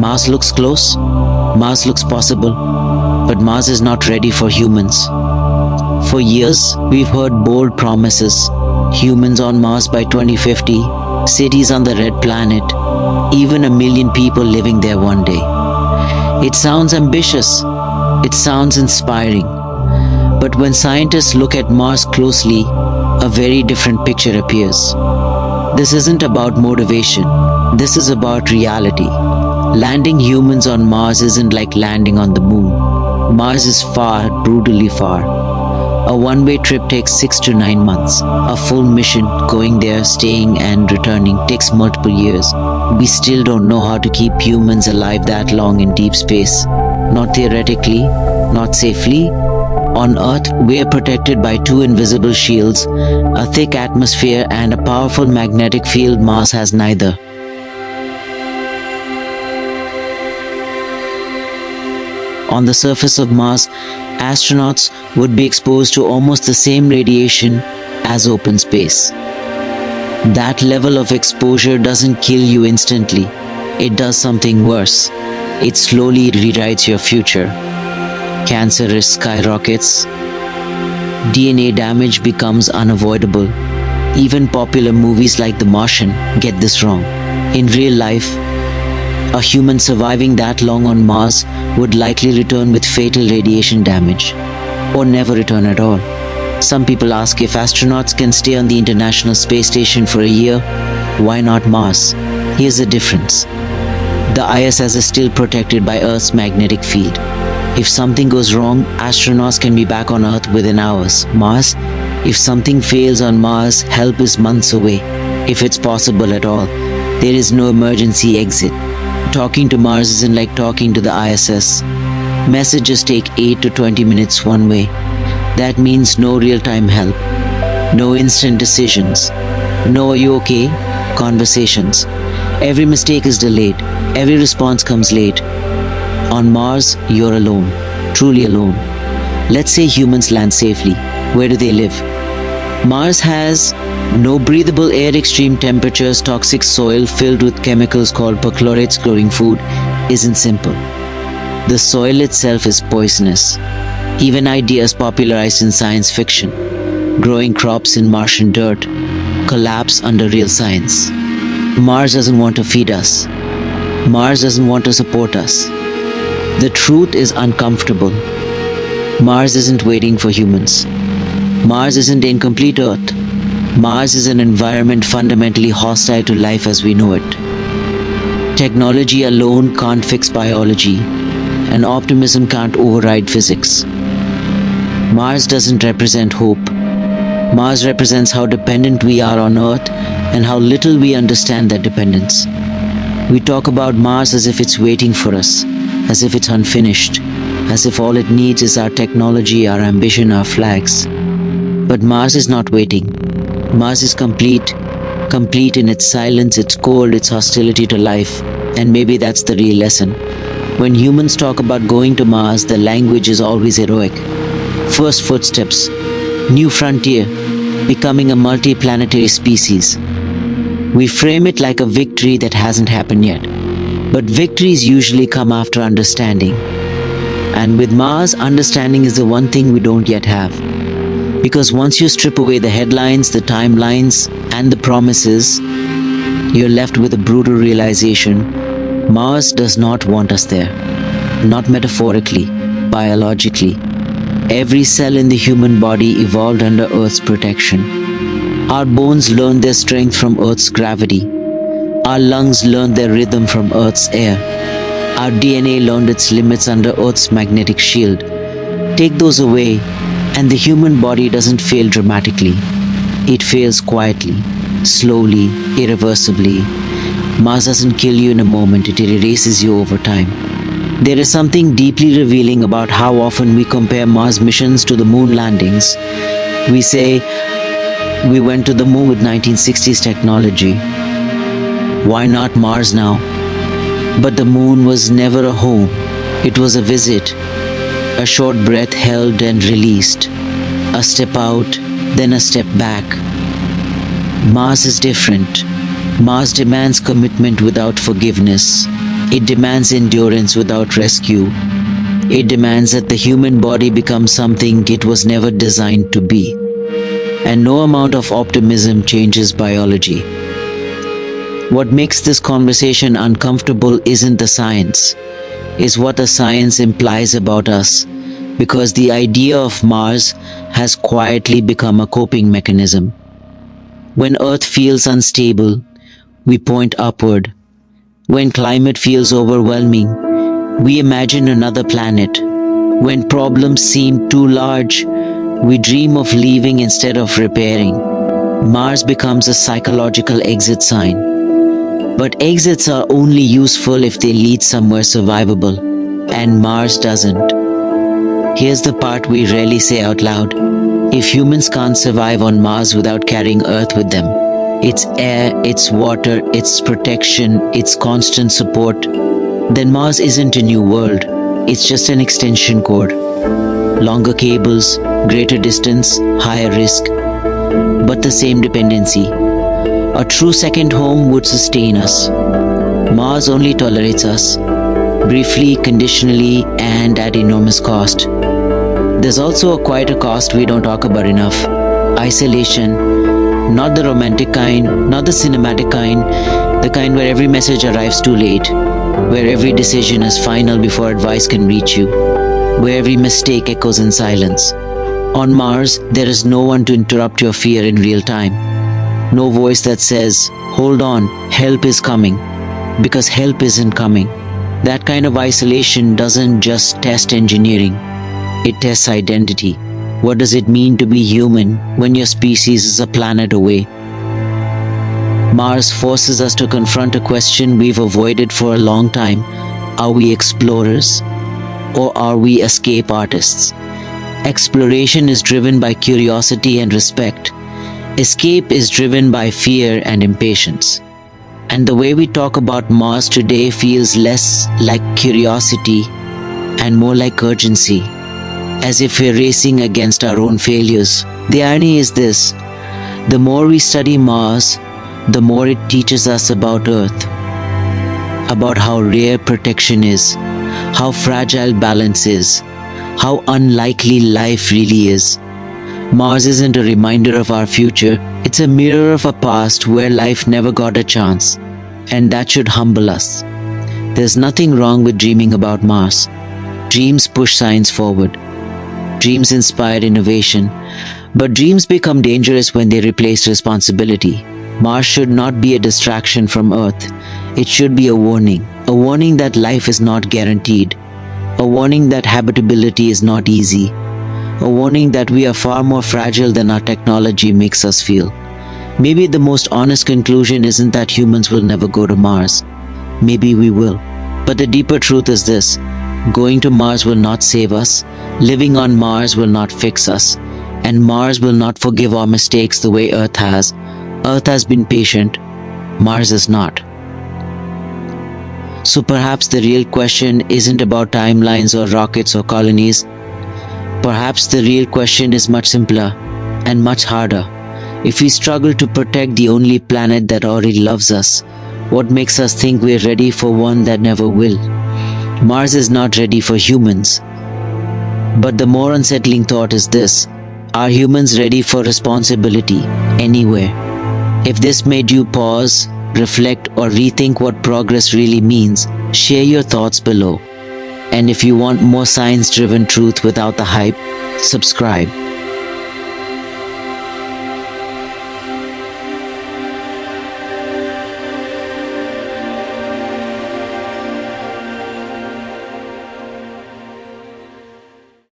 Mars looks close, Mars looks possible, but Mars is not ready for humans. For years, we've heard bold promises: humans on Mars by 2050, cities on the red planet, even 1 million people living there one day. It sounds ambitious, it sounds inspiring, but when scientists look at Mars closely, a very different picture appears. This isn't about motivation, this is about reality. Landing humans on Mars isn't like landing on the moon. Mars is far, brutally far. A one-way trip takes 6 to 9 months. A full mission, going there, staying and returning, takes multiple years. We still don't know how to keep humans alive that long in deep space. Not theoretically, not safely. On Earth, we are protected by 2 invisible shields, a thick atmosphere and a powerful magnetic field. Mars has neither. On the surface of Mars, astronauts would be exposed to almost the same radiation as open space. That level of exposure doesn't kill you instantly. It does something worse. It slowly rewrites your future. Cancer risk skyrockets. DNA damage becomes unavoidable. Even popular movies like The Martian get this wrong. In real life, a human surviving that long on Mars would likely return with fatal radiation damage, or never return at all. Some people ask, if astronauts can stay on the International Space Station for a year, why not Mars? Here's the difference. The ISS is still protected by Earth's magnetic field. If something goes wrong, astronauts can be back on Earth within hours. Mars, if something fails on Mars, help is months away, if it's possible at all. There is no emergency exit. Talking to Mars isn't like talking to the ISS. Messages take 8 to 20 minutes one way. That means no real-time help, no instant decisions, no "are you okay?" conversations. Every mistake is delayed, every response comes late. On Mars, you're alone, truly alone. Let's say humans land safely. Where do they live? Mars has no breathable air, extreme temperatures, toxic soil filled with chemicals called perchlorates. Growing food isn't simple. The soil itself is poisonous. Even ideas popularized in science fiction, growing crops in Martian dirt, collapse under real science. Mars doesn't want to feed us. Mars doesn't want to support us. The truth is uncomfortable. Mars isn't waiting for humans. Mars isn't incomplete Earth. Mars is an environment fundamentally hostile to life as we know it. Technology alone can't fix biology, and optimism can't override physics. Mars doesn't represent hope. Mars represents how dependent we are on Earth and how little we understand that dependence. We talk about Mars as if it's waiting for us, as if it's unfinished, as if all it needs is our technology, our ambition, our flags. But Mars is not waiting. Mars is complete in its silence, its cold, its hostility to life. And maybe that's the real lesson. When humans talk about going to Mars, the language is always heroic. First footsteps, new frontier, becoming a multi-planetary species. We frame it like a victory that hasn't happened yet. But victories usually come after understanding. And with Mars, understanding is the one thing we don't yet have. Because once you strip away the headlines, the timelines, and the promises, you're left with a brutal realization: Mars does not want us there. Not metaphorically, biologically. Every cell in the human body evolved under Earth's protection. Our bones learned their strength from Earth's gravity. Our lungs learned their rhythm from Earth's air. Our DNA learned its limits under Earth's magnetic shield. Take those away, and the human body doesn't fail dramatically. It fails quietly, slowly, irreversibly. Mars doesn't kill you in a moment, it erases you over time. There is something deeply revealing about how often we compare Mars missions to the moon landings. We say, we went to the moon with 1960s technology. Why not Mars now? But the moon was never a home. It was a visit. A short breath held and released. A step out, then a step back. Mars is different. Mars demands commitment without forgiveness. It demands endurance without rescue. It demands that the human body becomes something it was never designed to be. And no amount of optimism changes biology. What makes this conversation uncomfortable isn't the science, is what the science implies about us, because the idea of Mars has quietly become a coping mechanism. When Earth feels unstable, we point upward. When climate feels overwhelming, we imagine another planet. When problems seem too large, we dream of leaving instead of repairing. Mars becomes a psychological exit sign. But exits are only useful if they lead somewhere survivable, and Mars doesn't. Here's the part we rarely say out loud. If humans can't survive on Mars without carrying Earth with them, its air, its water, its protection, its constant support, then Mars isn't a new world. It's just an extension cord. Longer cables, greater distance, higher risk, but the same dependency. A true second home would sustain us. Mars only tolerates us, briefly, conditionally, and at enormous cost. There's also a quieter cost we don't talk about enough. Isolation, not the romantic kind, not the cinematic kind, the kind where every message arrives too late, where every decision is final before advice can reach you, where every mistake echoes in silence. On Mars, there is no one to interrupt your fear in real time. No voice that says, hold on, help is coming, because help isn't coming. That kind of isolation doesn't just test engineering, it tests identity. What does it mean to be human when your species is a planet away? Mars forces us to confront a question we've avoided for a long time. Are we explorers, or are we escape artists? Exploration is driven by curiosity and respect. Escape is driven by fear and impatience. And the way we talk about Mars today feels less like curiosity and more like urgency, as if we're racing against our own failures. The irony is this: the more we study Mars, the more it teaches us about Earth, about how rare protection is, how fragile balance is, how unlikely life really is. Mars isn't a reminder of our future, it's a mirror of a past where life never got a chance, and that should humble us. There's nothing wrong with dreaming about Mars. Dreams push science forward. Dreams inspire innovation, but dreams become dangerous when they replace responsibility. Mars should not be a distraction from Earth. It should be a warning that life is not guaranteed, a warning that habitability is not easy, a warning that we are far more fragile than our technology makes us feel. Maybe the most honest conclusion isn't that humans will never go to Mars. Maybe we will. But the deeper truth is this: going to Mars will not save us, living on Mars will not fix us, and Mars will not forgive our mistakes the way Earth has. Earth has been patient, Mars is not. So perhaps the real question isn't about timelines or rockets or colonies. Perhaps the real question is much simpler and much harder. If we struggle to protect the only planet that already loves us, what makes us think we're ready for one that never will? Mars is not ready for humans. But the more unsettling thought is this: are humans ready for responsibility anywhere? If this made you pause, reflect, or rethink what progress really means, share your thoughts below. And if you want more science-driven truth without the hype, subscribe.